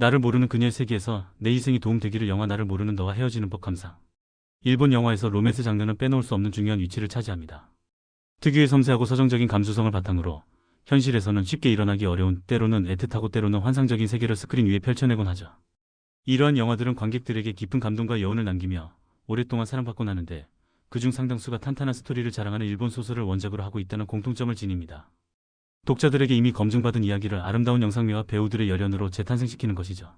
나를 모르는 그녀의 세계에서 내 희생이 도움되기를. 영화 나를 모르는 너와 헤어지는 법 감상. 일본 영화에서 로맨스 장르는 빼놓을 수 없는 중요한 위치를 차지합니다. 특유의 섬세하고 서정적인 감수성을 바탕으로 현실에서는 쉽게 일어나기 어려운, 때로는 애틋하고 때로는 환상적인 세계를 스크린 위에 펼쳐내곤 하죠. 이러한 영화들은 관객들에게 깊은 감동과 여운을 남기며 오랫동안 사랑받곤 하는데, 그중 상당수가 탄탄한 스토리를 자랑하는 일본 소설을 원작으로 하고 있다는 공통점을 지닙니다. 독자들에게 이미 검증받은 이야기를 아름다운 영상미와 배우들의 열연으로 재탄생시키는 것이죠.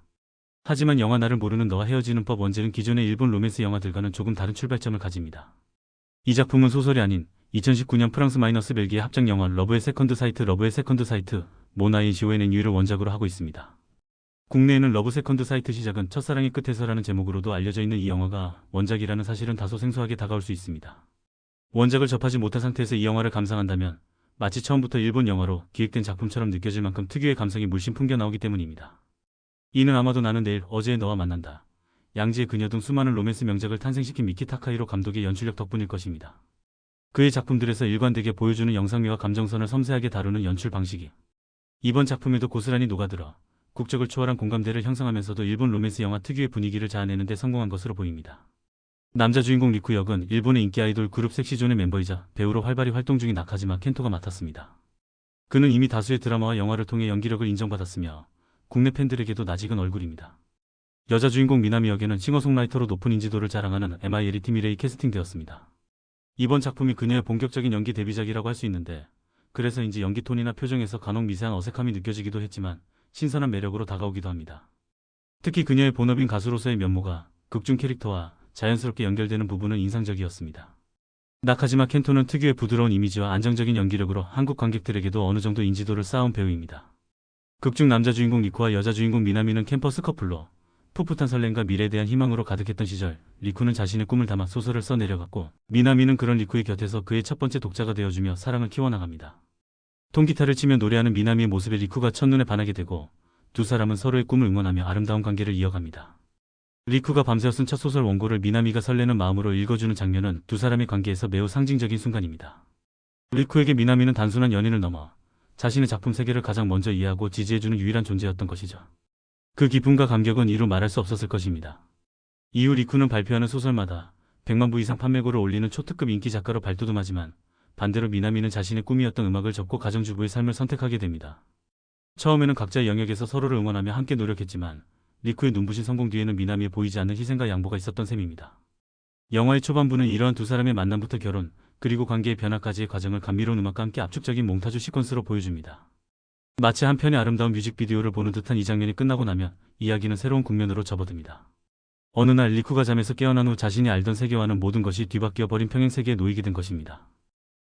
하지만 영화 나를 모르는 너와 헤어지는 법 원제는 기존의 일본 로맨스 영화들과는 조금 다른 출발점을 가집니다. 이 작품은 소설이 아닌 2019년 프랑스-벨기에 합작 영화 러브의 세컨드 사이트 모나이 지오엔앤유를 원작으로 하고 있습니다. 국내에는 러브 세컨드 사이트 시작은 첫사랑의 끝에서라는 제목으로도 알려져 있는 이 영화가 원작이라는 사실은 다소 생소하게 다가올 수 있습니다. 원작을 접하지 못한 상태에서 이 영화를 감상한다면 마치 처음부터 일본 영화로 기획된 작품처럼 느껴질 만큼 특유의 감성이 물씬 풍겨 나오기 때문입니다. 이는 아마도 나는 내일, 어제의 너와 만난다, 양지의 그녀 등 수많은 로맨스 명작을 탄생시킨 미키 타카히로 감독의 연출력 덕분일 것입니다. 그의 작품들에서 일관되게 보여주는 영상미와 감정선을 섬세하게 다루는 연출 방식이 이번 작품에도 고스란히 녹아들어 국적을 초월한 공감대를 형성하면서도 일본 로맨스 영화 특유의 분위기를 자아내는 데 성공한 것으로 보입니다. 남자 주인공 리쿠 역은 일본의 인기 아이돌 그룹 섹시존의 멤버이자 배우로 활발히 활동 중인 나카지마 켄토가 맡았습니다. 그는 이미 다수의 드라마와 영화를 통해 연기력을 인정받았으며 국내 팬들에게도 낯익은 얼굴입니다. 여자 주인공 미나미 역에는 싱어송라이터로 높은 인지도를 자랑하는 MILET 미레이 캐스팅되었습니다. 이번 작품이 그녀의 본격적인 연기 데뷔작이라고 할 수 있는데, 그래서인지 연기 톤이나 표정에서 간혹 미세한 어색함이 느껴지기도 했지만 신선한 매력으로 다가오기도 합니다. 특히 그녀의 본업인 가수로서의 면모가 극중 캐릭터와 자연스럽게 연결되는 부분은 인상적이었습니다. 나카지마 켄토는 특유의 부드러운 이미지와 안정적인 연기력으로 한국 관객들에게도 어느 정도 인지도를 쌓아온 배우입니다. 극중 남자 주인공 리쿠와 여자 주인공 미나미는 캠퍼스 커플로 풋풋한 설렘과 미래에 대한 희망으로 가득했던 시절, 리쿠는 자신의 꿈을 담아 소설을 써내려갔고, 미나미는 그런 리쿠의 곁에서 그의 첫 번째 독자가 되어주며 사랑을 키워나갑니다. 통기타를 치며 노래하는 미나미의 모습에 리쿠가 첫눈에 반하게 되고, 두 사람은 서로의 꿈을 응원하며 아름다운 관계를 이어갑니다. 리쿠가 밤새워 쓴 첫 소설 원고를 미나미가 설레는 마음으로 읽어주는 장면은 두 사람의 관계에서 매우 상징적인 순간입니다. 리쿠에게 미나미는 단순한 연인을 넘어 자신의 작품 세계를 가장 먼저 이해하고 지지해주는 유일한 존재였던 것이죠. 그 기쁨과 감격은 이루 말할 수 없었을 것입니다. 이후 리쿠는 발표하는 소설마다 100만 부 이상 판매고를 올리는 초특급 인기 작가로 발돋움하지만, 반대로 미나미는 자신의 꿈이었던 음악을 접고 가정주부의 삶을 선택하게 됩니다. 처음에는 각자의 영역에서 서로를 응원하며 함께 노력했지만, 리쿠의 눈부신 성공 뒤에는 미나미의 보이지 않는 희생과 양보가 있었던 셈입니다. 영화의 초반부는 이러한 두 사람의 만남부터 결혼, 그리고 관계의 변화까지의 과정을 감미로운 음악과 함께 압축적인 몽타주 시퀀스로 보여줍니다. 마치 한 편의 아름다운 뮤직비디오를 보는 듯한 이 장면이 끝나고 나면 이야기는 새로운 국면으로 접어듭니다. 어느 날 리쿠가 잠에서 깨어난 후 자신이 알던 세계와는 모든 것이 뒤바뀌어 버린 평행세계에 놓이게 된 것입니다.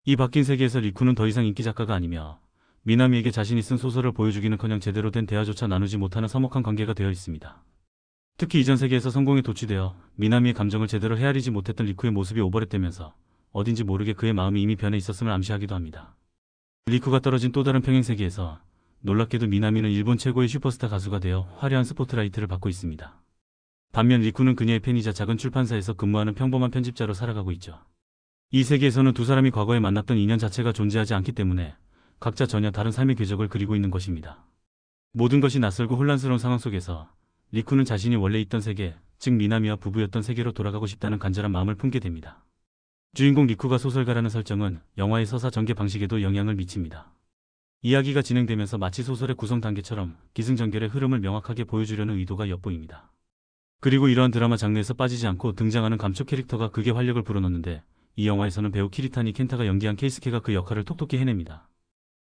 이 바뀐 세계에서 리쿠는 더 이상 인기 작가가 아니며 미나미에게 자신이 쓴 소설을 보여주기는커녕 제대로 된 대화조차 나누지 못하는 서먹한 관계가 되어 있습니다. 특히 이전 세계에서 성공에 도취되어 미나미의 감정을 제대로 헤아리지 못했던 리쿠의 모습이 오버랩되면서 어딘지 모르게 그의 마음이 이미 변해 있었음을 암시하기도 합니다. 리쿠가 떨어진 또 다른 평행세계에서 놀랍게도 미나미는 일본 최고의 슈퍼스타 가수가 되어 화려한 스포트라이트를 받고 있습니다. 반면 리쿠는 그녀의 팬이자 작은 출판사에서 근무하는 평범한 편집자로 살아가고 있죠. 이 세계에서는 두 사람이 과거에 만났던 인연 자체가 존재하지 않기 때문에 각자 전혀 다른 삶의 궤적을 그리고 있는 것입니다. 모든 것이 낯설고 혼란스러운 상황 속에서 리쿠는 자신이 원래 있던 세계, 즉 미나미와 부부였던 세계로 돌아가고 싶다는 간절한 마음을 품게 됩니다. 주인공 리쿠가 소설가라는 설정은 영화의 서사 전개 방식에도 영향을 미칩니다. 이야기가 진행되면서 마치 소설의 구성 단계처럼 기승전결의 흐름을 명확하게 보여주려는 의도가 엿보입니다. 그리고 이러한 드라마 장르에서 빠지지 않고 등장하는 감초 캐릭터가 극의 활력을 불어넣는데, 이 영화에서는 배우 키리타니 켄타가 연기한 케이스케가 그 역할을 톡톡히 해냅니다.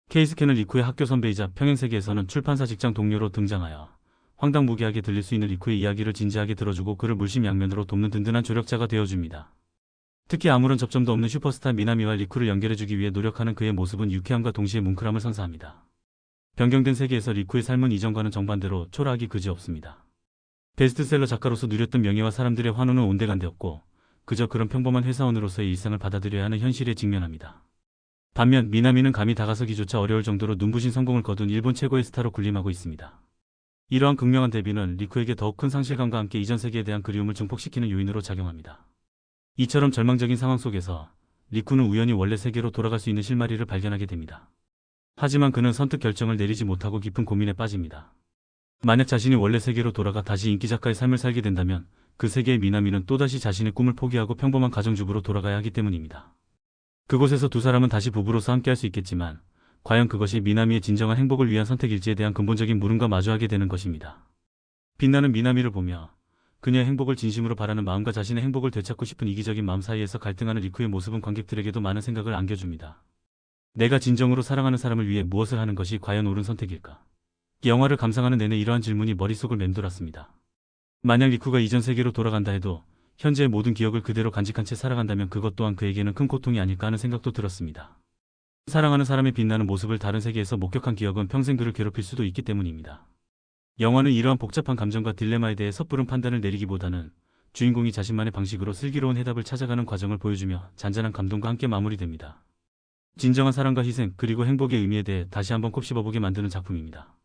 케이스케는 리쿠의 학교 선배이자 평행세계에서는 출판사 직장 동료로 등장하여 황당무계하게 들릴 수 있는 리쿠의 이야기를 진지하게 들어주고 그를 물심양면으로 돕는 든든한 조력자가 되어줍니다. 특히 아무런 접점도 없는 슈퍼스타 미나미와 리쿠를 연결해주기 위해 노력하는 그의 모습은 유쾌함과 동시에 뭉클함을 선사합니다. 변경된 세계에서 리쿠의 삶은 이전과는 정반대로 초라하기 그지없습니다. 베스트셀러 작가로서 누렸던 명예와 사람들의 환호는 온데간데없고 그저 그런 평범한 회사원으로서의 일상을 받아들여야 하는 현실에 직면합니다. 반면 미나미는 감히 다가서기조차 어려울 정도로 눈부신 성공을 거둔 일본 최고의 스타로 군림하고 있습니다. 이러한 극명한 대비는 리쿠에게 더욱 큰 상실감과 함께 이전 세계에 대한 그리움을 증폭시키는 요인으로 작용합니다. 이처럼 절망적인 상황 속에서 리쿠는 우연히 원래 세계로 돌아갈 수 있는 실마리를 발견하게 됩니다. 하지만 그는 선뜻 결정을 내리지 못하고 깊은 고민에 빠집니다. 만약 자신이 원래 세계로 돌아가 다시 인기 작가의 삶을 살게 된다면 그 세계의 미나미는 또다시 자신의 꿈을 포기하고 평범한 가정주부로 돌아가야 하기 때문입니다. 그곳에서 두 사람은 다시 부부로서 함께할 수 있겠지만 과연 그것이 미나미의 진정한 행복을 위한 선택일지에 대한 근본적인 물음과 마주하게 되는 것입니다. 빛나는 미나미를 보며 그녀의 행복을 진심으로 바라는 마음과 자신의 행복을 되찾고 싶은 이기적인 마음 사이에서 갈등하는 리쿠의 모습은 관객들에게도 많은 생각을 안겨줍니다. 내가 진정으로 사랑하는 사람을 위해 무엇을 하는 것이 과연 옳은 선택일까? 영화를 감상하는 내내 이러한 질문이 머릿속을 맴돌았습니다. 만약 리쿠가 이전 세계로 돌아간다 해도 현재의 모든 기억을 그대로 간직한 채 살아간다면 그것 또한 그에게는 큰 고통이 아닐까 하는 생각도 들었습니다. 사랑하는 사람의 빛나는 모습을 다른 세계에서 목격한 기억은 평생 그를 괴롭힐 수도 있기 때문입니다. 영화는 이러한 복잡한 감정과 딜레마에 대해 섣부른 판단을 내리기보다는 주인공이 자신만의 방식으로 슬기로운 해답을 찾아가는 과정을 보여주며 잔잔한 감동과 함께 마무리됩니다. 진정한 사랑과 희생 그리고 행복의 의미에 대해 다시 한번 곱씹어보게 만드는 작품입니다.